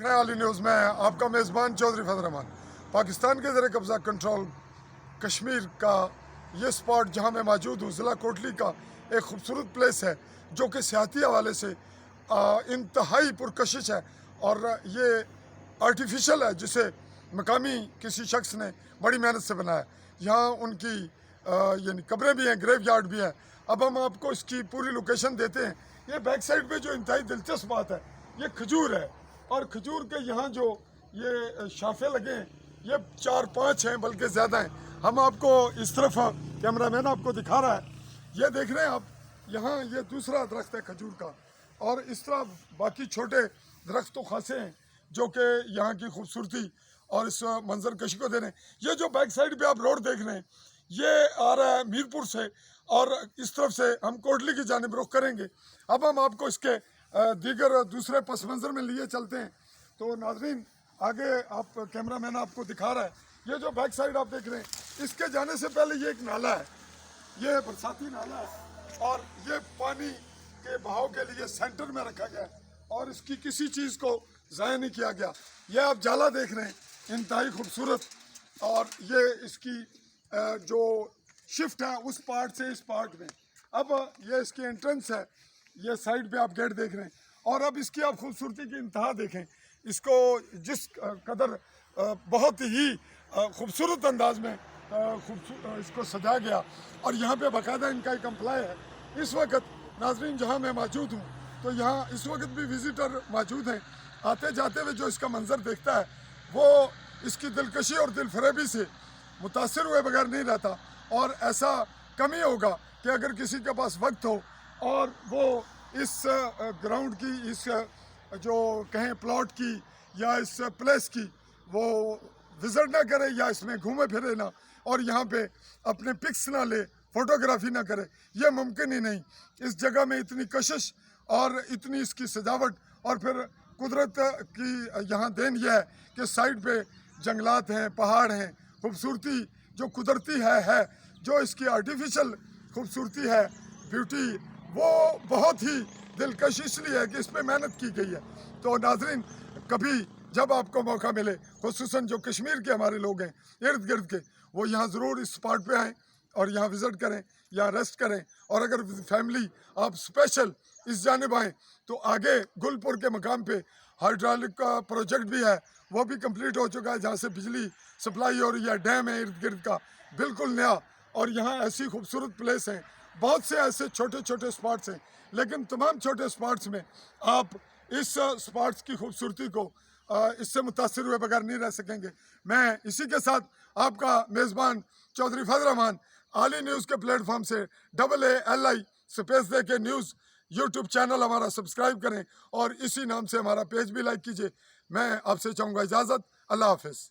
नए वाली न्यूज़ में आपका मेज़बान चौधरी फजल रहमान। पाकिस्तान के ज़र कब्ज़ा कंट्रोल कश्मीर का ये स्पॉट जहाँ मैं मौजूद हूँ, ज़िला कोटली का एक खूबसूरत प्लेस है जो कि सियाती हवाले से इंतहाई पुरकशिश है और ये आर्टिफिशियल है, जिसे मकामी किसी शख्स ने बड़ी मेहनत से बनाया। यहाँ उनकी यानी कब्रें भी हैं, ग्रेव यार्ड भी है। अब हम आपको इसकी पूरी लोकेशन देते हैं। ये बैक साइड पे जो इंतहाई दिलचस्प बात है, ये खजूर है और खजूर के यहाँ जो ये शाखे लगे हैं ये 4-5 हैं, बल्कि ज़्यादा हैं। हम आपको इस तरफ, कैमरामैन आपको दिखा रहा है, ये देख रहे हैं आप, यहाँ ये दूसरा दरख्त है खजूर का और इस तरफ बाकी छोटे दरख्त तो खासे हैं जो कि यहाँ की खूबसूरती और इस मंजर कशी को दे रहे हैं। ये जो बैक साइड पे आप रोड देख रहे हैं ये आ रहा है मीरपुर से और इस तरफ से हम कोटली की जानिब रुख करेंगे। अब हम आपको इसके दीगर दूसरे पस मंज़र में लिए चलते हैं। तो नाज़रीन, आगे आप कैमरामैन आपको दिखा रहा है, ये जो बैक साइड आप देख रहे हैं, इसके जाने से पहले ये एक नाला है, ये बरसाती नाला है और ये पानी के बहाव के लिए सेंटर में रखा गया है और इसकी किसी चीज़ को ज़ाया नहीं किया गया। ये आप जाला देख रहे हैं, इंतहाई खूबसूरत, और ये इसकी जो शिफ्ट है उस पार्ट से इस पार्ट में। अब ये इसकी एंट्रेंस है, ये साइड पे आप गेट देख रहे हैं और अब इसकी आप खूबसूरती की इंतहा देखें। इसको जिस कदर बहुत ही खूबसूरत अंदाज में इसको सजाया गया और यहाँ पे बाकायदा इनका एक एम्प्लॉय है। इस वक्त नाजरीन जहाँ मैं मौजूद हूँ तो यहाँ इस वक्त भी विजिटर मौजूद हैं। आते जाते हुए जो इसका मंजर देखता है वो इसकी दिलकशी और दिलफरेबी से मुतासिर हुए बगैर नहीं रहता। और ऐसा कम ही होगा कि अगर किसी के पास वक्त हो और वो इस ग्राउंड की, इस जो कहें प्लॉट की या इस प्लेस की वो विज़िट ना करे या इसमें घूमे फिरे ना और यहाँ पे अपने पिक्स ना ले, फ़ोटोग्राफी ना करे, ये मुमकिन ही नहीं। इस जगह में इतनी कशिश और इतनी इसकी सजावट और फिर कुदरत की यहाँ देन यह है कि साइड पे जंगलात हैं, पहाड़ हैं, खूबसूरती जो कुदरती है जो इसकी आर्टिफिशियल खूबसूरती है, ब्यूटी, वो बहुत ही दिलकश इसलिए है कि इस पर मेहनत की गई है। तो नाजरीन, कभी जब आपको मौका मिले, खुसूसन जो कश्मीर के हमारे लोग हैं इर्द गिर्द के, वो यहाँ ज़रूर इस स्पॉट पे आएँ और यहाँ विज़िट करें, यहाँ रेस्ट करें। और अगर फैमिली आप स्पेशल इस जानिब आएँ तो आगे गुलपुर के मकाम पे हाइड्रोलिक का प्रोजेक्ट भी है, वो भी कंप्लीट हो चुका है, जहाँ से बिजली सप्लाई हो रही है। डैम है इर्द गिर्द का बिल्कुल नया और यहाँ ऐसी खूबसूरत प्लेस हैं, बहुत से ऐसे छोटे छोटे स्पॉट्स हैं, लेकिन तमाम छोटे स्पॉट्स में आप इस स्पॉट्स की खूबसूरती को इससे मुतासिर हुए बगैर नहीं रह सकेंगे। मैं इसी के साथ आपका मेज़बान चौधरी फजल रहमान आली न्यूज़ के प्लेटफॉर्म से AALI स्पेस दे के न्यूज़ यूट्यूब चैनल हमारा सब्सक्राइब करें और इसी नाम से हमारा पेज भी लाइक कीजिए। मैं आपसे चाहूँगा इजाज़त। अल्लाह हाफ़िज़।